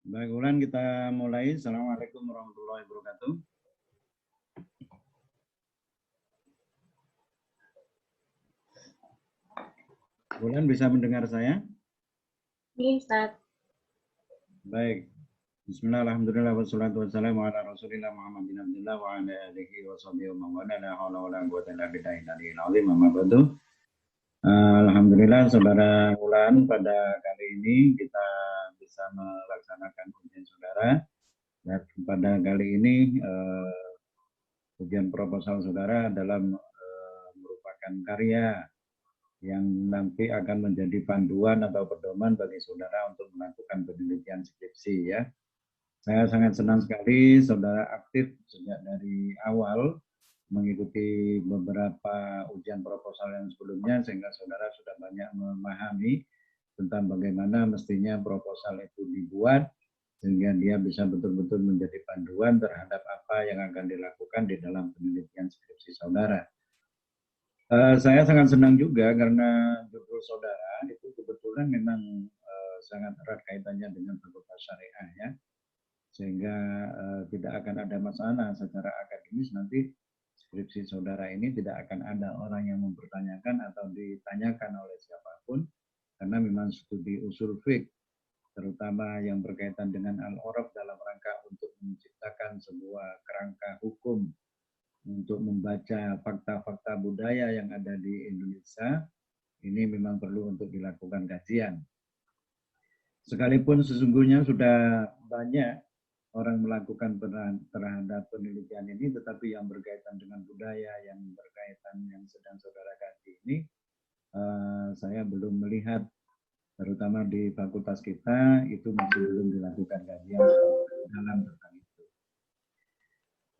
Baik, Ulan, kita mulai. Assalamualaikum warahmatullahi wabarakatuh. Ulan, bisa mendengar saya? Ini Ustaz. Baik. Bismillah, alhamdulillah, wassalatu wassalamu ala rasulillah Muhammad bin Abdullah wa ala alihi wa sahbihi wa man wala la hawla wa la quwwata illa billahi al-azim amma ba'du. Alhamdulillah, saudara Ulan, pada kali ini kita bisa melaksanakan ujian saudara. Dan pada kali ini ujian proposal saudara dalam merupakan karya yang nanti akan menjadi panduan atau pedoman bagi saudara untuk melakukan penelitian skripsi ya. Saya sangat senang sekali saudara aktif sejak dari awal mengikuti beberapa ujian proposal yang sebelumnya sehingga saudara sudah banyak memahami tentang bagaimana mestinya proposal itu dibuat sehingga dia bisa betul-betul menjadi panduan terhadap apa yang akan dilakukan di dalam penelitian skripsi saudara. Saya sangat senang juga karena judul saudara itu kebetulan memang sangat erat kaitannya dengan fakultas syariah ya, sehingga tidak akan ada masalah secara akademis nanti skripsi saudara ini tidak akan ada orang yang mempertanyakan atau ditanyakan oleh siapapun karena memang studi usul fiqh terutama yang berkaitan dengan al-uruf dalam rangka untuk menciptakan sebuah kerangka hukum untuk membaca fakta-fakta budaya yang ada di Indonesia, ini memang perlu untuk dilakukan kajian. Sekalipun sesungguhnya sudah banyak orang melakukan terhadap penelitian ini, tetapi yang berkaitan dengan budaya, yang berkaitan yang sedang saudara kaji ini, saya belum melihat, terutama di fakultas kita, itu masih belum dilakukan kajian dalam tentang itu.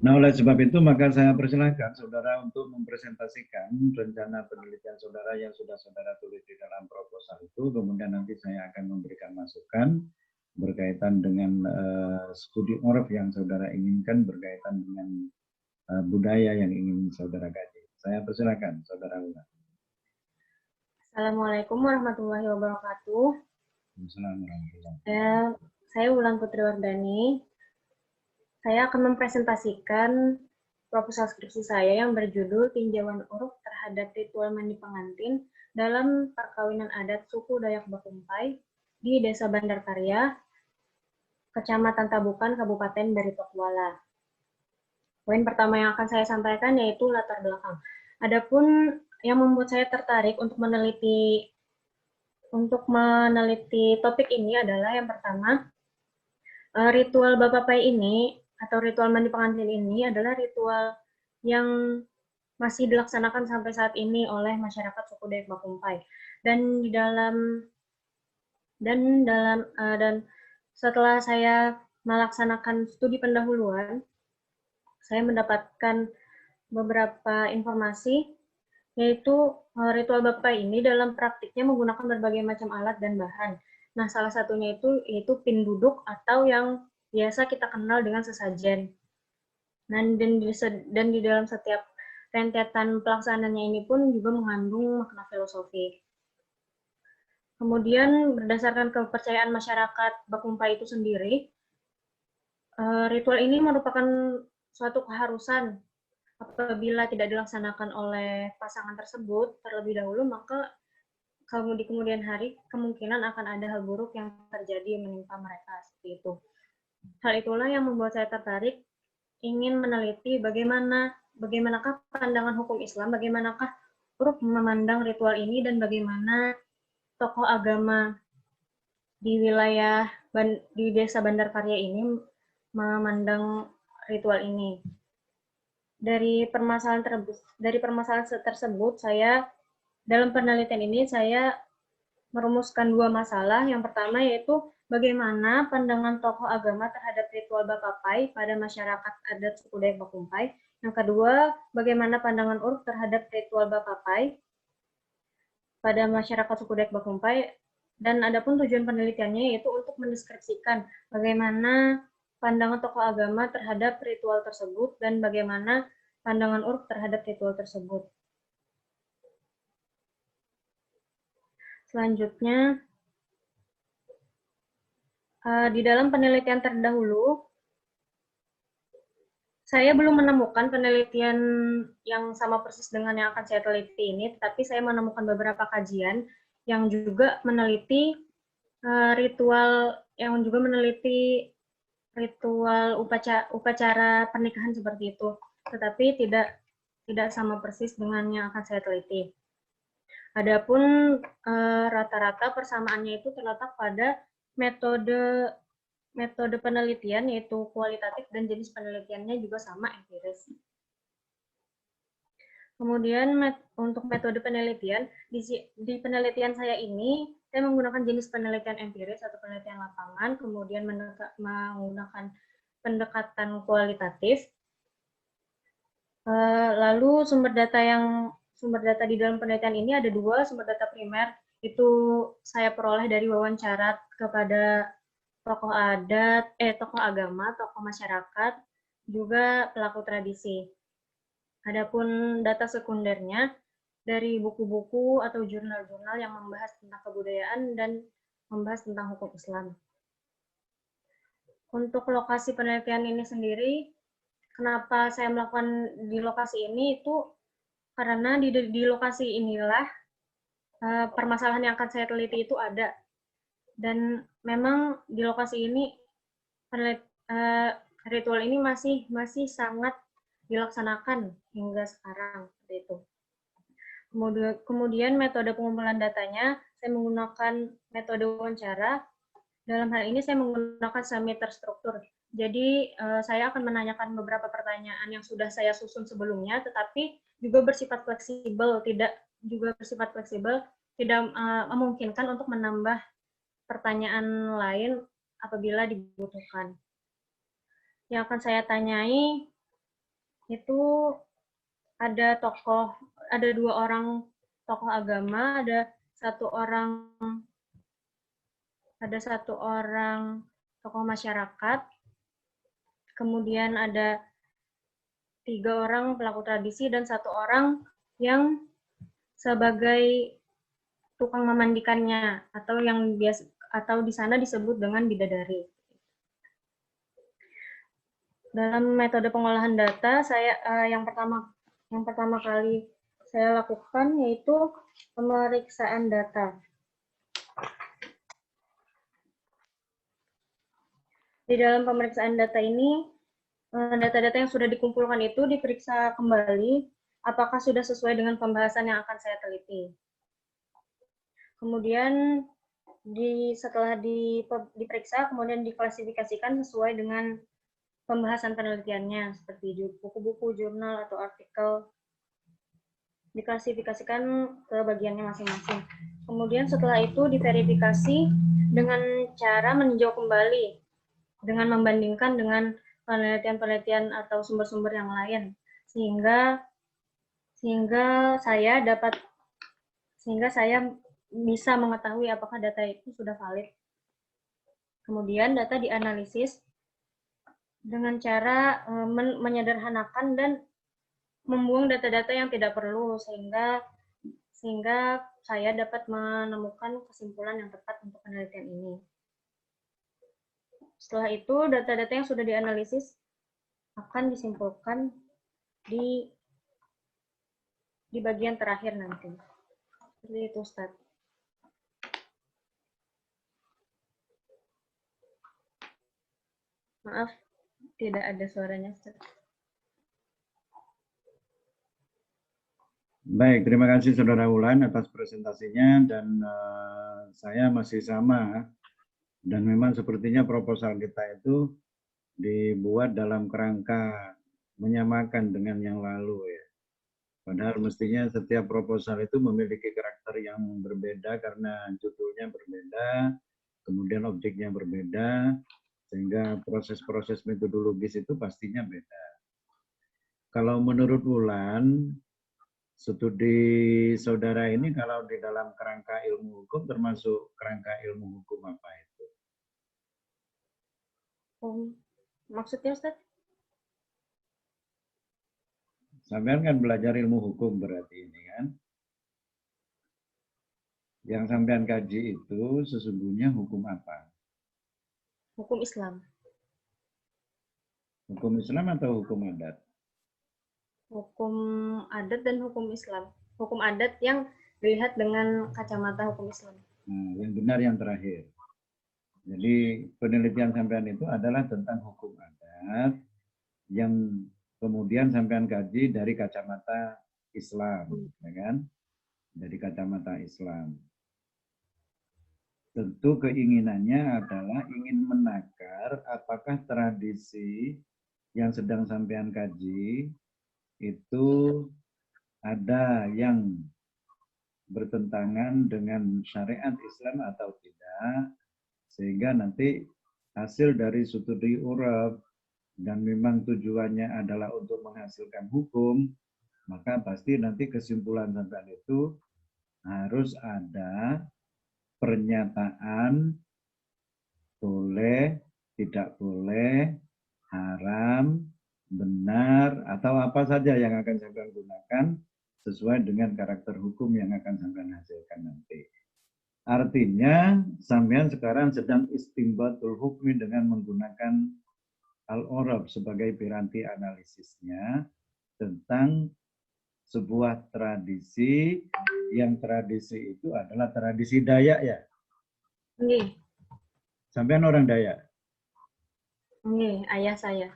Nah, oleh sebab itu maka saya persilahkan saudara untuk mempresentasikan rencana penelitian saudara yang sudah saudara tulis di dalam proposal itu, kemudian nanti saya akan memberikan masukan berkaitan dengan studi uruf yang saudara inginkan berkaitan dengan budaya yang ingin saudara kaji. Saya persilahkan saudara Ulan. Assalamualaikum warahmatullahi wabarakatuh. Saya Ulan Putri Wardani. Saya akan mempresentasikan proposal skripsi saya yang berjudul Tinjauan Uruf terhadap Ritual Mandi Pengantin dalam Perkawinan Adat Suku Dayak Bakumpai di Desa Bandarkarya, Kecamatan Tabukan, Kabupaten Baritokuala. Poin pertama yang akan saya sampaikan yaitu latar belakang. Adapun yang membuat saya tertarik untuk meneliti topik ini adalah yang pertama, ritual Bapapai ini atau ritual mandi pengantin ini adalah ritual yang masih dilaksanakan sampai saat ini oleh masyarakat suku Dayak Bakumpai. Dan setelah saya melaksanakan studi pendahuluan, saya mendapatkan beberapa informasi, yaitu ritual Bapapai ini dalam praktiknya menggunakan berbagai macam alat dan bahan. Nah, salah satunya itu yaitu pin duduk atau yang biasa kita kenal dengan sesajen. Dan di dalam setiap rentetan pelaksanaannya ini pun juga mengandung makna filosofi. Kemudian berdasarkan kepercayaan masyarakat Bakumpai itu sendiri, ritual ini merupakan suatu keharusan. Apabila tidak dilaksanakan oleh pasangan tersebut terlebih dahulu, maka di kemudian hari kemungkinan akan ada hal buruk yang terjadi menimpa mereka seperti itu. Hal itulah yang membuat saya tertarik ingin meneliti bagaimanakah pandangan hukum Islam, bagaimanakah uruf memandang ritual ini dan bagaimana tokoh agama di wilayah di Desa Bandarkarya ini memandang ritual ini. Dari permasalahan tersebut, saya dalam penelitian ini saya merumuskan dua masalah. Yang pertama yaitu bagaimana pandangan tokoh agama terhadap ritual Bapapai pada masyarakat adat suku Dayak Bakumpai. Yang kedua, bagaimana pandangan uruf terhadap ritual Bapapai pada masyarakat suku Dayak Bakumpai. Dan adapun tujuan penelitiannya yaitu untuk mendeskripsikan bagaimana pandangan tokoh agama terhadap ritual tersebut dan bagaimana pandangan uruf terhadap ritual tersebut. Selanjutnya, Di dalam penelitian terdahulu, saya belum menemukan penelitian yang sama persis dengan yang akan saya teliti ini, tapi saya menemukan beberapa kajian yang juga meneliti ritual upacara pernikahan seperti itu, tetapi tidak sama persis dengan yang akan saya teliti. Adapun rata-rata persamaannya itu terletak pada metode penelitian, yaitu kualitatif, dan jenis penelitiannya juga sama, empiris. Kemudian untuk metode penelitian, di penelitian saya ini, saya menggunakan jenis penelitian empiris atau penelitian lapangan, kemudian menggunakan pendekatan kualitatif. Lalu sumber data di dalam penelitian ini ada 2, sumber data primer, itu saya peroleh dari wawancara kepada tokoh adat, tokoh agama, tokoh masyarakat, juga pelaku tradisi. Adapun data sekundernya dari buku-buku atau jurnal-jurnal yang membahas tentang kebudayaan dan membahas tentang hukum Islam. Untuk lokasi penelitian ini sendiri, kenapa saya melakukan di lokasi ini itu karena di lokasi inilah permasalahan yang akan saya teliti itu ada. Dan memang di lokasi ini ritual ini masih sangat dilaksanakan hingga sekarang, seperti itu. Kemudian metode pengumpulan datanya, saya menggunakan metode wawancara. Dalam hal ini saya menggunakan semi terstruktur. Jadi saya akan menanyakan beberapa pertanyaan yang sudah saya susun sebelumnya, tetapi juga bersifat fleksibel, tidak memungkinkan untuk menambah pertanyaan lain apabila dibutuhkan. Yang akan saya tanyai itu ada 2 orang tokoh agama, ada satu orang tokoh masyarakat, kemudian ada 3 orang pelaku tradisi, dan 1 orang yang sebagai tukang memandikannya, atau di sana disebut dengan bidadari. Dalam metode pengolahan data, yang pertama kali saya lakukan yaitu pemeriksaan data. Di dalam pemeriksaan data ini, data-data yang sudah dikumpulkan itu diperiksa kembali apakah sudah sesuai dengan pembahasan yang akan saya teliti. Kemudian setelah diperiksa, kemudian diklasifikasikan sesuai dengan pembahasan penelitiannya, seperti buku-buku, jurnal, atau artikel, diklasifikasikan ke bagiannya masing-masing. Kemudian setelah itu diverifikasi dengan cara meninjau kembali, dengan membandingkan dengan penelitian-penelitian atau sumber-sumber yang lain, sehingga saya bisa mengetahui apakah data itu sudah valid. Kemudian data dianalisis dengan cara menyederhanakan dan membuang data-data yang tidak perlu, sehingga saya dapat menemukan kesimpulan yang tepat untuk penelitian ini. Setelah itu, data-data yang sudah dianalisis akan disimpulkan di bagian terakhir nanti. Seperti itu, Ustaz. Maaf, tidak ada suaranya, Ustaz. Baik, terima kasih Saudara Wulan atas presentasinya, dan saya masih sama, dan memang sepertinya proposal kita itu dibuat dalam kerangka menyamakan dengan yang lalu ya. Padahal mestinya setiap proposal itu memiliki karakter yang berbeda karena judulnya berbeda, kemudian objeknya berbeda, sehingga proses-proses metodologis itu pastinya beda. Kalau menurut Wulan, studi saudara ini kalau di dalam kerangka ilmu hukum termasuk kerangka ilmu hukum apa itu? Maksudnya, Ustaz? Sampean kan belajar ilmu hukum berarti ini kan? Yang sampean kaji itu sesungguhnya hukum apa? Hukum Islam. Hukum Islam atau hukum adat? Hukum adat dan hukum Islam. Hukum adat yang dilihat dengan kacamata hukum Islam. Nah, yang benar yang terakhir. Jadi penelitian sampean itu adalah tentang hukum adat yang kemudian sampean kaji dari kacamata Islam, ya kan? Dari kacamata Islam. Tentu keinginannya adalah ingin menakar apakah tradisi yang sedang sampean kaji itu ada yang bertentangan dengan syariat Islam atau tidak, sehingga nanti hasil dari studi urab dan memang tujuannya adalah untuk menghasilkan hukum, maka pasti nanti kesimpulan sampean itu harus ada pernyataan boleh, tidak boleh, haram, benar, atau apa saja yang akan sampean gunakan sesuai dengan karakter hukum yang akan sampean hasilkan nanti. Artinya, sampean sekarang sedang istimbatul hukmi dengan menggunakan al-orab sebagai piranti analisisnya tentang sebuah tradisi yang tradisi itu adalah tradisi Dayak ya. Nggih. Sampean orang Dayak. Nggih, ayah saya.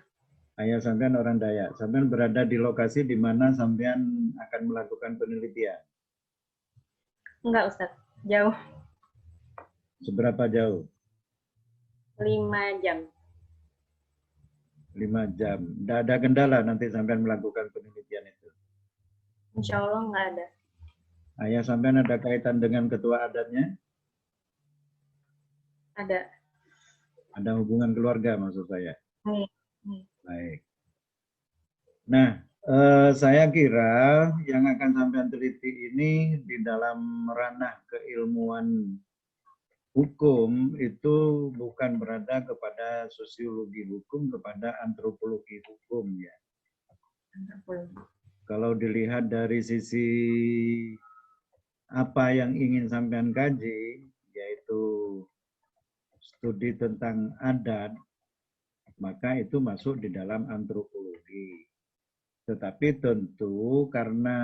Ayah sampean orang Dayak. Sampean berada di lokasi di mana sampean akan melakukan penelitian. Enggak, Ustadz. Jauh. Seberapa jauh? 5 jam. 5 jam. Tidak ada kendala nanti sampean melakukan penelitian itu. Insya Allah nggak ada. Ayah sampean ada kaitan dengan ketua adatnya? Ada. Ada hubungan keluarga maksud saya. Baik. Nah, saya kira yang akan sampean teliti ini di dalam ranah keilmuan hukum itu bukan berada kepada sosiologi hukum, kepada antropologi hukum ya. Kalau dilihat dari sisi apa yang ingin sampean kaji, yaitu studi tentang adat, maka itu masuk di dalam antropologi. Tetapi tentu karena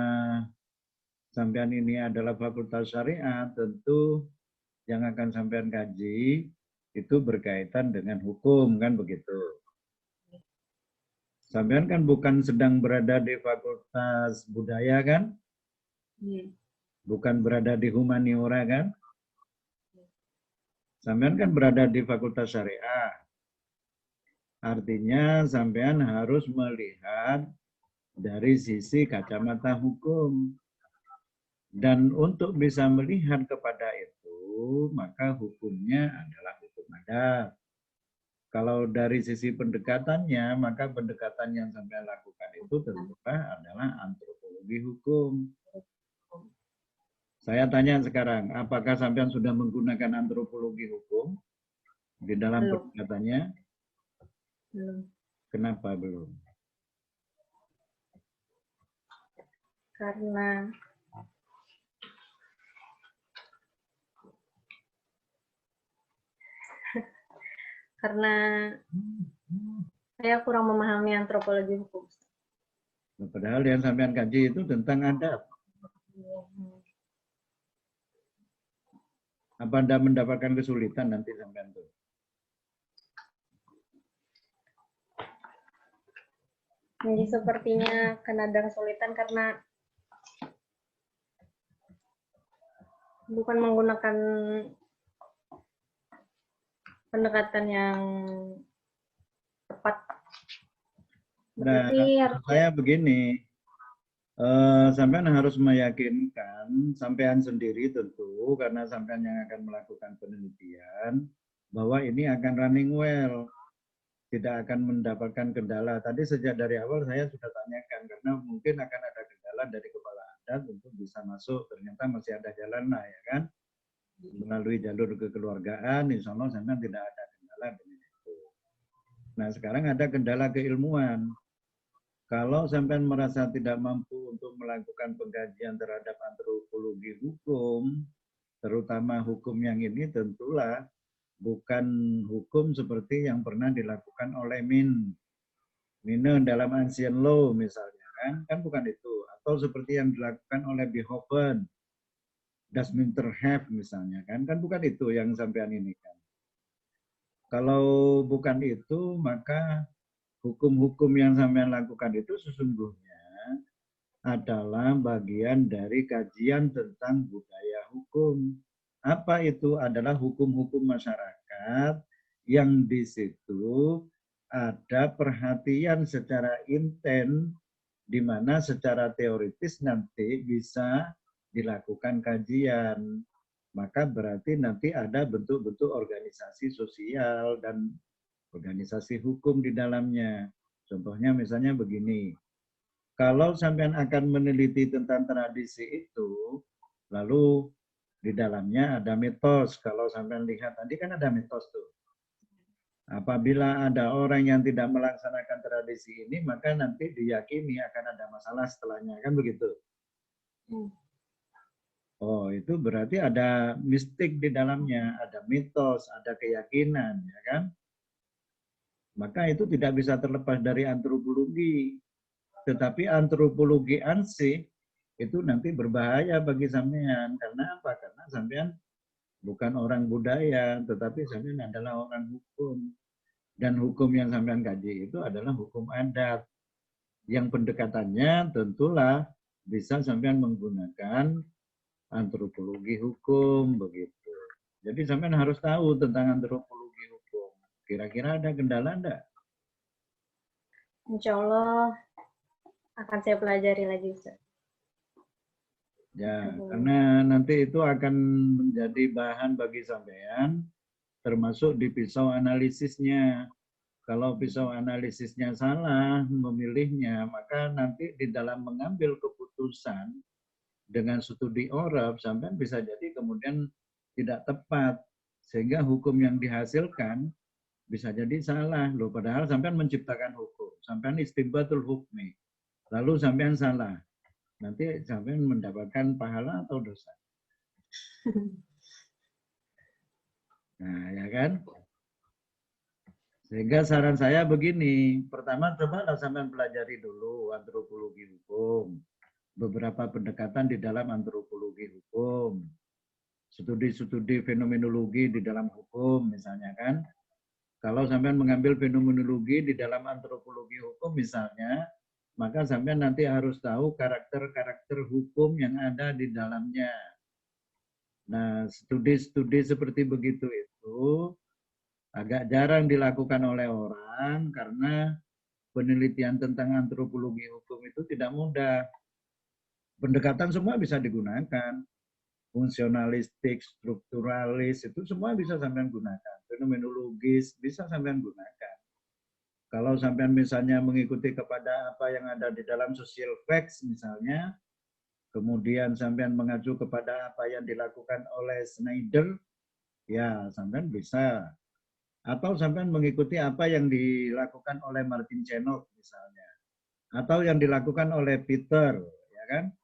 sampean ini adalah fakultas syariat, tentu yang akan sampean kaji itu berkaitan dengan hukum, kan begitu. Sampean kan bukan sedang berada di fakultas budaya kan? Bukan berada di humaniora kan? Sampean kan berada di fakultas syariah. Artinya sampean harus melihat dari sisi kacamata hukum. Dan untuk bisa melihat kepada itu, maka hukumnya adalah hukum adat. Kalau dari sisi pendekatannya, maka pendekatan yang sampai lakukan itu tentunya adalah antropologi hukum. Saya tanya sekarang, apakah sampean sudah menggunakan antropologi hukum di dalam pendekatannya? Belum. Kenapa belum? Karena saya kurang memahami antropologi hukum. Nah, padahal yang sampean kaji itu tentang adat. Apa Anda mendapatkan kesulitan nanti sampean tuh? Jadi sepertinya akan ada kesulitan karena bukan menggunakan pendekatan yang tepat. Nah, Berarti saya begini, sampean harus meyakinkan sampean sendiri tentu, karena sampean yang akan melakukan penelitian, bahwa ini akan running well, tidak akan mendapatkan kendala. Tadi sejak dari awal saya sudah tanyakan, karena mungkin akan ada kendala dari kepala adat untuk bisa masuk, ternyata masih ada jalan lah ya kan, melalui jalur kekeluargaan, insya Allah sampean tidak ada kendala dengan itu. Nah sekarang ada kendala keilmuan. Kalau sampean merasa tidak mampu untuk melakukan pengkajian terhadap antropologi hukum, terutama hukum yang ini tentulah bukan hukum seperti yang pernah dilakukan oleh Mine dalam Ancient Law misalnya kan bukan itu, atau seperti yang dilakukan oleh Beethoven, Das Minterheft misalnya kan bukan itu yang sampean ini kan. Kalau bukan itu, maka hukum-hukum yang sampean lakukan itu sesungguhnya adalah bagian dari kajian tentang budaya hukum. Apa itu? Adalah hukum-hukum masyarakat yang di situ ada perhatian secara intens, di mana secara teoritis nanti bisa dilakukan kajian. Maka berarti nanti ada bentuk-bentuk organisasi sosial dan organisasi hukum di dalamnya. Contohnya misalnya begini, kalau sampean akan meneliti tentang tradisi itu, lalu di dalamnya ada mitos. Kalau sampean lihat tadi kan ada mitos tuh. Apabila ada orang yang tidak melaksanakan tradisi ini, maka nanti diyakini akan ada masalah setelahnya, kan begitu? Oh, itu berarti ada mistik di dalamnya, ada mitos, ada keyakinan, ya kan? Maka itu tidak bisa terlepas dari antropologi. Tetapi antropologi ansih itu nanti berbahaya bagi sampean. Karena apa? Karena sampean bukan orang budaya, tetapi sampean adalah orang hukum. Dan hukum yang sampean kaji itu adalah hukum adat. Yang pendekatannya tentulah bisa sampean menggunakan antropologi hukum begitu. Jadi sampean harus tahu tentang antropologi hukum. Kira-kira ada kendala enggak? Insya Allah akan saya pelajari lagi, Ustaz. Ya, karena nanti itu akan menjadi bahan bagi sampean, termasuk di pisau analisisnya. Kalau pisau analisisnya salah memilihnya, maka nanti di dalam mengambil keputusan dengan studi orab, sampean bisa jadi kemudian tidak tepat. Sehingga hukum yang dihasilkan bisa jadi salah. Loh, padahal sampean menciptakan hukum. Sampean istinbatul hukmi. Lalu sampean salah. Nanti sampean mendapatkan pahala atau dosa. Nah, ya kan? Sehingga saran saya begini, pertama cobalah sampean pelajari dulu antropologi hukum. Beberapa pendekatan di dalam antropologi hukum. Studi-studi fenomenologi di dalam hukum misalnya kan. Kalau sampean mengambil fenomenologi di dalam antropologi hukum misalnya, maka sampean nanti harus tahu karakter-karakter hukum yang ada di dalamnya. Nah, studi-studi seperti begitu itu agak jarang dilakukan oleh orang karena penelitian tentang antropologi hukum itu tidak mudah. Pendekatan semua bisa digunakan. Fungsionalistik, strukturalis, itu semua bisa sampean gunakan. Fenomenologis bisa sampean gunakan. Kalau sampean misalnya mengikuti kepada apa yang ada di dalam social facts misalnya, kemudian sampean mengacu kepada apa yang dilakukan oleh Snyder, ya sampean bisa. Atau sampean mengikuti apa yang dilakukan oleh Martin Chenok misalnya. Atau yang dilakukan oleh Peter, ya kan?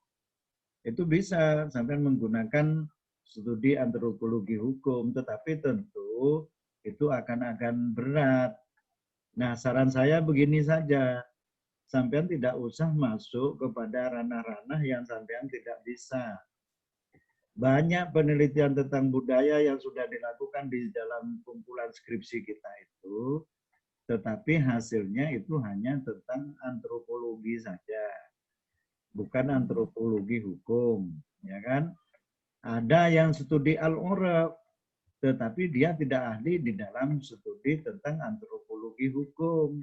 Itu bisa sampean menggunakan studi antropologi hukum, tetapi tentu itu akan berat. Nah, saran saya begini saja, sampean tidak usah masuk kepada ranah-ranah yang sampean tidak bisa. Banyak penelitian tentang budaya yang sudah dilakukan di dalam kumpulan skripsi kita itu, tetapi hasilnya itu hanya tentang antropologi saja, bukan antropologi hukum, ya kan? Ada yang studi al-urab, tetapi dia tidak ahli di dalam studi tentang antropologi hukum.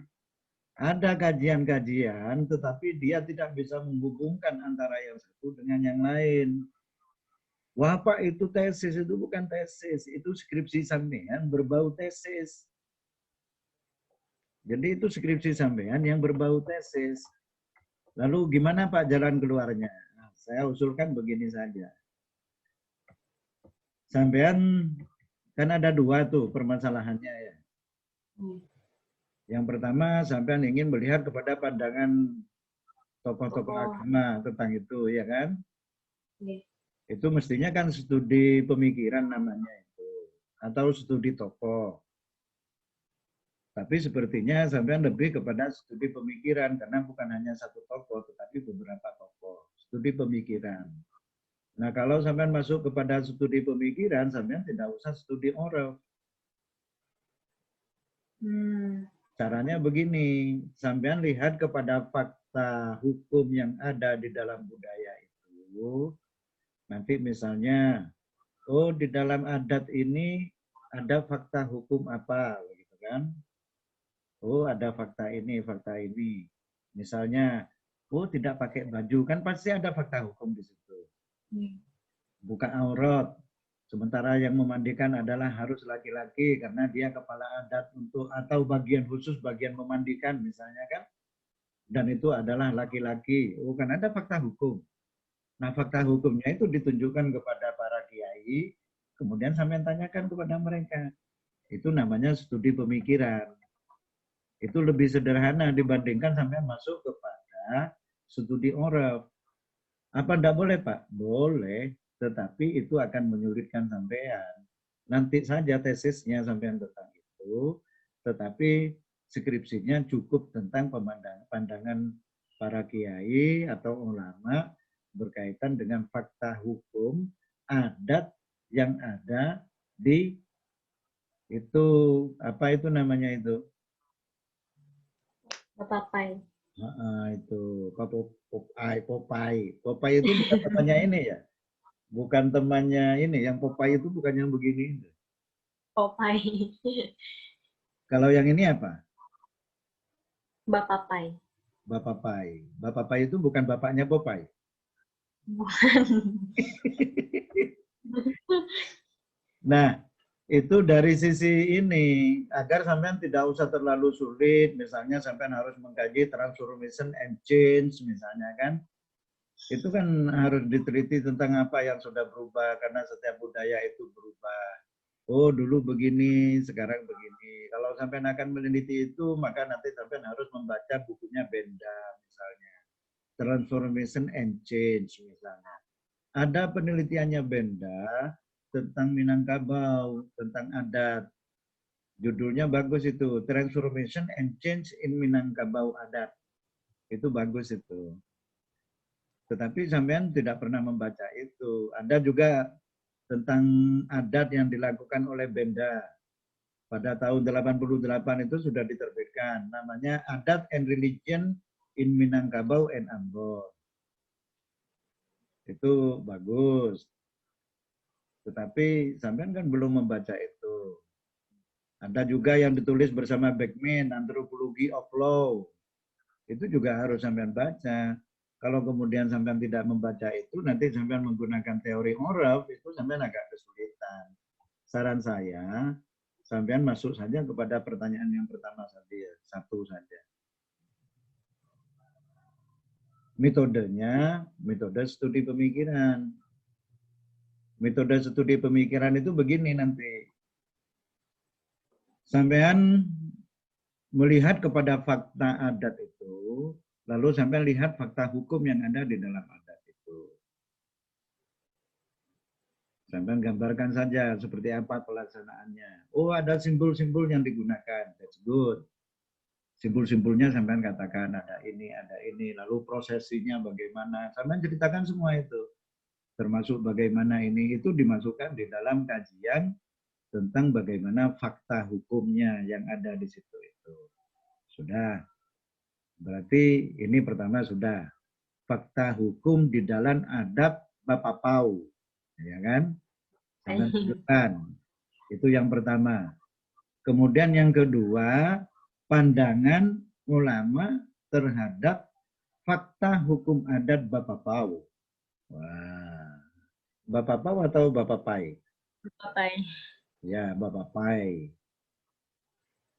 Ada kajian-kajian, tetapi dia tidak bisa menghubungkan antara yang satu dengan yang lain. Wah Pak, itu tesis, itu bukan tesis, itu skripsi sampean berbau tesis. Jadi itu skripsi sampean yang berbau tesis. Lalu gimana Pak jalan keluarnya? Nah, saya usulkan begini saja. Sampean kan ada dua tuh permasalahannya ya. Yang pertama sampean ingin melihat kepada pandangan tokoh-tokoh agama tentang itu, ya kan? Itu mestinya kan studi pemikiran namanya itu. atau studi tokoh. Tapi sepertinya sampean lebih kepada studi pemikiran, karena bukan hanya satu tokoh, tetapi beberapa tokoh. Studi pemikiran. Nah, kalau sampean masuk kepada studi pemikiran, sampean tidak usah studi oral. Caranya begini, sampean lihat kepada fakta hukum yang ada di dalam budaya itu. Nanti misalnya, oh di dalam adat ini ada fakta hukum apa, begitu kan? Oh ada fakta ini, fakta ini. Misalnya, oh tidak pakai baju, kan pasti ada fakta hukum di situ. Buka aurat, sementara yang memandikan adalah harus laki-laki karena dia kepala adat untuk atau bagian khusus bagian memandikan misalnya kan. Dan itu adalah laki-laki. Oh kan ada fakta hukum. Nah fakta hukumnya itu ditunjukkan kepada para kiai, kemudian sampai tanyakan kepada mereka. Itu namanya studi pemikiran. Itu lebih sederhana dibandingkan sampai masuk kepada studi oral. Apa enggak boleh Pak? Boleh, tetapi itu akan menyulitkan sampean. Nanti saja tesisnya sampean tentang itu, tetapi skripsinya cukup tentang pandangan para kiai atau ulama berkaitan dengan fakta hukum adat yang ada di itu apa itu namanya itu Bapak-bapak. itu Popeye itu bukan temannya ini ya, bukan temannya ini yang Popeye itu bukan yang begini. Popeye. Kalau yang ini apa? Bapak Pai. Bapak Pai. Bapak Pai itu bukan bapaknya Popeye. Nah, itu dari sisi ini, agar sampean tidak usah terlalu sulit, misalnya sampean harus mengkaji transformation and change, misalnya kan. Itu kan harus diteliti tentang apa yang sudah berubah, karena setiap budaya itu berubah. Oh, dulu begini, sekarang begini. Kalau sampean akan meneliti itu, maka nanti sampean harus membaca bukunya Benda, misalnya. Transformation and Change, misalnya. Ada penelitiannya Benda, tentang Minangkabau, tentang adat. Judulnya bagus itu, Transformation and Change in Minangkabau Adat. Itu bagus itu. Tetapi sampean tidak pernah membaca itu. Ada juga tentang adat yang dilakukan oleh Benda. Pada tahun 88 itu sudah diterbitkan. Namanya Adat and Religion in Minangkabau and Ambon. Itu bagus. Tetapi sampean kan belum membaca itu. Ada juga yang ditulis bersama Beckman, Anthropology of Law. Itu juga harus sampean baca. Kalau kemudian sampean tidak membaca itu, nanti sampean menggunakan teori oral, itu sampean agak kesulitan. Saran saya, sampean masuk saja kepada pertanyaan yang pertama saja, satu saja. Metodenya, metode studi pemikiran. Metode studi pemikiran itu begini nanti. Sampean melihat kepada fakta adat itu, lalu sampean lihat fakta hukum yang ada di dalam adat itu. Sampean gambarkan saja seperti apa pelaksanaannya. Oh, ada simbol-simbol yang digunakan. That's good. Simbol-simbolnya sampean katakan ada ini, lalu prosesinya bagaimana. Sampean ceritakan semua itu. Termasuk bagaimana ini itu dimasukkan di dalam kajian tentang bagaimana fakta hukumnya yang ada di situ itu. Sudah. Berarti ini pertama sudah. Fakta hukum di dalam adat Bapak Pau. Ya kan? Sampai tunjukkan. Itu yang pertama. Kemudian yang kedua, pandangan ulama terhadap fakta hukum adat Bapak Pau. Wah. Bapak Pau atau Bapak Pai? Bapak Pai. Ya, Bapak Pai.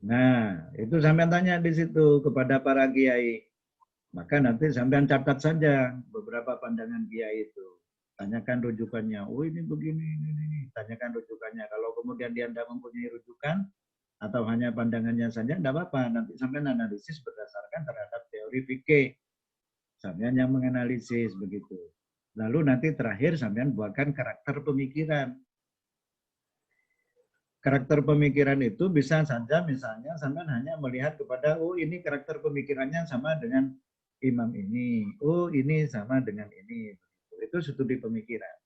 Nah, itu sampean tanya di situ kepada para kiai. Maka nanti sampean catat saja beberapa pandangan kiai itu. Tanyakan rujukannya. Oh ini begini, ini. Tanyakan rujukannya. Kalau kemudian dia tidak mempunyai rujukan atau hanya pandangannya saja, tidak apa-apa. Nanti sampean analisis berdasarkan terhadap teori fikih. Sampean yang menganalisis begitu. Lalu nanti terakhir sampean buatkan karakter pemikiran. Karakter pemikiran itu bisa saja misalnya sampean hanya melihat kepada, oh ini karakter pemikirannya sama dengan imam ini, oh ini sama dengan ini. Itu studi pemikiran.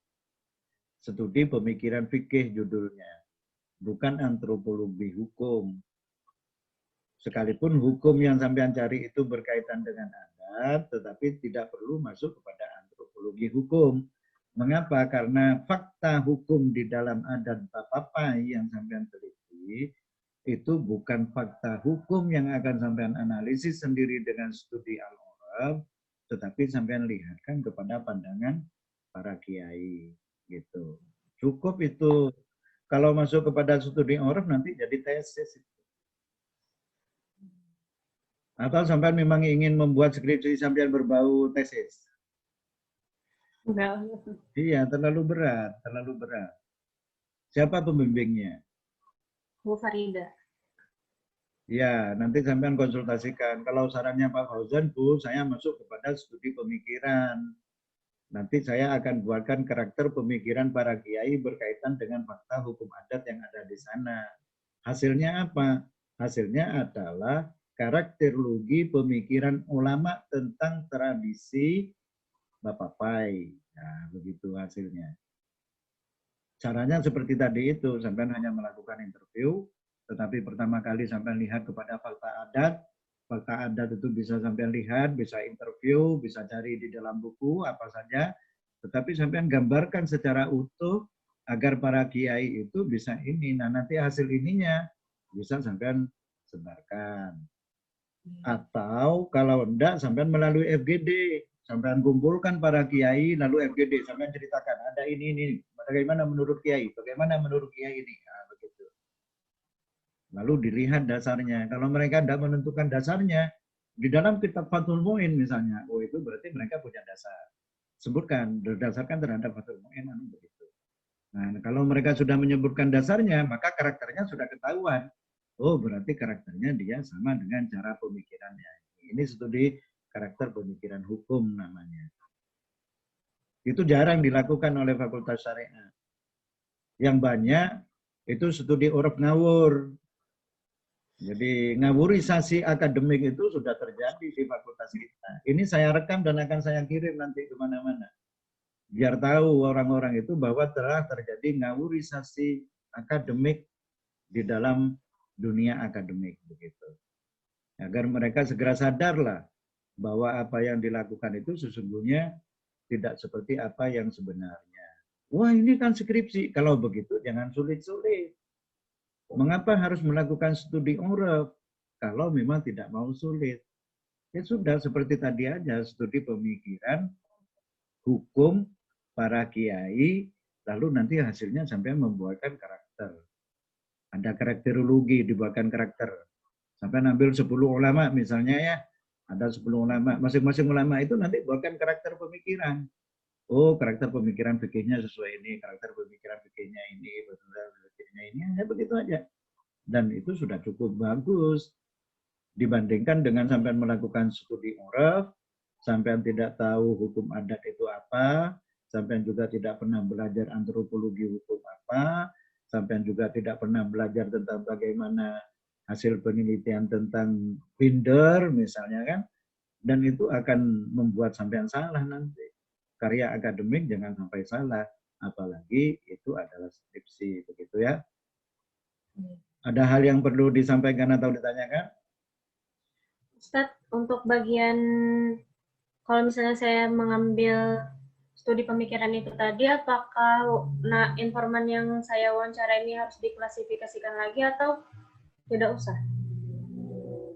Studi pemikiran fikih judulnya, bukan antropologi hukum. Sekalipun hukum yang sampean cari itu berkaitan dengan adat, tetapi tidak perlu masuk kepada antropologi hukum. Mengapa? Karena fakta hukum di dalam adat Bapapai yang sampean teliti itu bukan fakta hukum yang akan sampean analisis sendiri dengan studi al-uraf, tetapi sampean lihatkan kepada pandangan para kiai gitu. Cukup itu. Kalau masuk kepada studi uraf nanti jadi tesis. Atau sampean memang ingin membuat skripsi sampean berbau tesis? Enggak. Iya, terlalu berat, terlalu berat. Siapa pembimbingnya? Bu Farida. Ya, nanti sampean konsultasikan. Kalau sarannya Pak Fauzan, Bu, saya masuk kepada studi pemikiran. Nanti saya akan buatkan karakter pemikiran para kiai berkaitan dengan fakta hukum adat yang ada di sana. Hasilnya apa? Hasilnya adalah karakterologi pemikiran ulama tentang tradisi Bapapai. Nah, begitu hasilnya. Caranya seperti tadi itu, sampai hanya melakukan interview, tetapi pertama kali sampai lihat kepada fakta adat itu bisa sampai lihat, bisa interview, bisa cari di dalam buku, apa saja, tetapi sampai gambarkan secara utuh, agar para kiai itu bisa ini. Nah, nanti hasil ininya bisa sampai sebarkan. Atau kalau enggak, sampai melalui FGD, sampai kumpulkan para kiai, lalu FGD, sampai ceritakan, ada ini, bagaimana menurut kiai, bagaimana menurut kiai ini, nah, begitu. Lalu dilihat dasarnya, kalau mereka tidak menentukan dasarnya, di dalam kitab Fathul Mu'in misalnya, oh itu berarti mereka punya dasar. Sebutkan, berdasarkan terhadap Fathul Mu'in, begitu. Nah, kalau mereka sudah menyebutkan dasarnya, maka karakternya sudah ketahuan. Oh, berarti karakternya dia sama dengan cara pemikirannya. Ini studi karakter pemikiran hukum namanya. Itu jarang dilakukan oleh Fakultas Syariah. Yang banyak itu studi uruf ngawur. Jadi ngawurisasi akademik itu sudah terjadi di fakultas kita. Ini saya rekam dan akan saya kirim nanti kemana-mana. Biar tahu orang-orang itu bahwa telah terjadi ngawurisasi akademik di dalam dunia akademik begitu. Agar mereka segera sadarlah bahwa apa yang dilakukan itu sesungguhnya tidak seperti apa yang sebenarnya. Wah, ini kan skripsi. Kalau begitu jangan sulit-sulit. Mengapa harus melakukan studi uruf kalau memang tidak mau sulit? Ya sudah seperti tadi aja, studi pemikiran, hukum, para kiai, lalu nanti hasilnya sampai membuatkan karakter. Ada karakterologi, dibuatkan karakter. Sampai ambil 10 ulama misalnya ya, ada 10 ulama. Masing-masing ulama itu nanti buatkan karakter pemikiran. Oh, karakter pemikiran fikihnya sesuai ini, karakter pemikiran fikihnya ini, fikihnya ini, ya begitu aja. Dan itu sudah cukup bagus. Dibandingkan dengan sampai melakukan studi uruf, sampai tidak tahu hukum adat itu apa, sampai juga tidak pernah belajar antropologi hukum apa, sampai juga tidak pernah belajar tentang bagaimana hasil penelitian tentang binder misalnya kan, dan itu akan membuat sampean salah nanti. Karya akademik jangan sampai salah, apalagi itu adalah skripsi, begitu ya. Ada hal yang perlu disampaikan atau ditanyakan? Ustadz, untuk bagian kalau misalnya saya mengambil studi pemikiran itu tadi, apakah informan yang saya wawancara ini harus diklasifikasikan lagi atau tidak usah?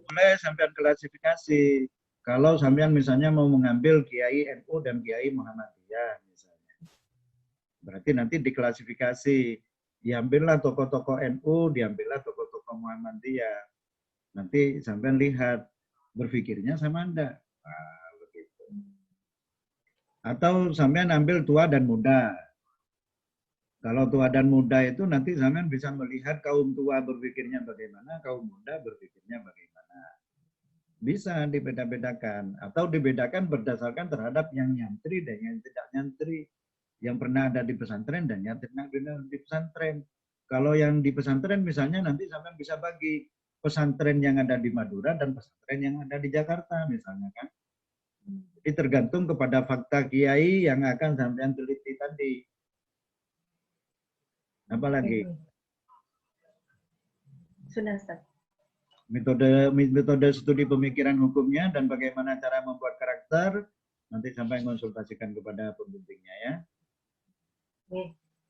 Boleh sampean klasifikasi. Kalau sampean misalnya mau mengambil Kiai NU dan Kiai Muhammadiyah misalnya. Berarti nanti diklasifikasi. Diambillah tokoh-tokoh NU, diambillah tokoh-tokoh Muhammadiyah. Nanti sampean lihat berpikirnya sama enggak. Nah, begitu. Atau sampean ambil tua dan muda. Kalau tua dan muda itu nanti sampean bisa melihat kaum tua berpikirnya bagaimana, kaum muda berpikirnya bagaimana. Bisa dibeda-bedakan atau dibedakan berdasarkan terhadap yang nyantri dan yang tidak nyantri, yang pernah ada di pesantren dan yang tidak ada di pesantren. kalau yang di pesantren misalnya nanti sampai bisa bagi pesantren yang ada di Madura dan pesantren yang ada di Jakarta misalnya kan. Jadi tergantung kepada fakta kiai yang akan sampean teliti tadi. Apalagi sudah Ustaz. Metode studi pemikiran hukumnya dan bagaimana cara membuat karakter nanti sampai konsultasikan kepada pembimbingnya ya.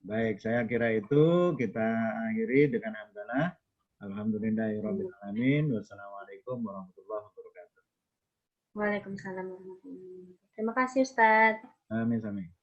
Baik, saya kira itu kita akhiri dengan hamdalah. Alhamdulillahirabbil alamin. Wassalamualaikum warahmatullahi wabarakatuh. Waalaikumsalam warahmatullahi wabarakatuh. Terima kasih Ustaz. Amin.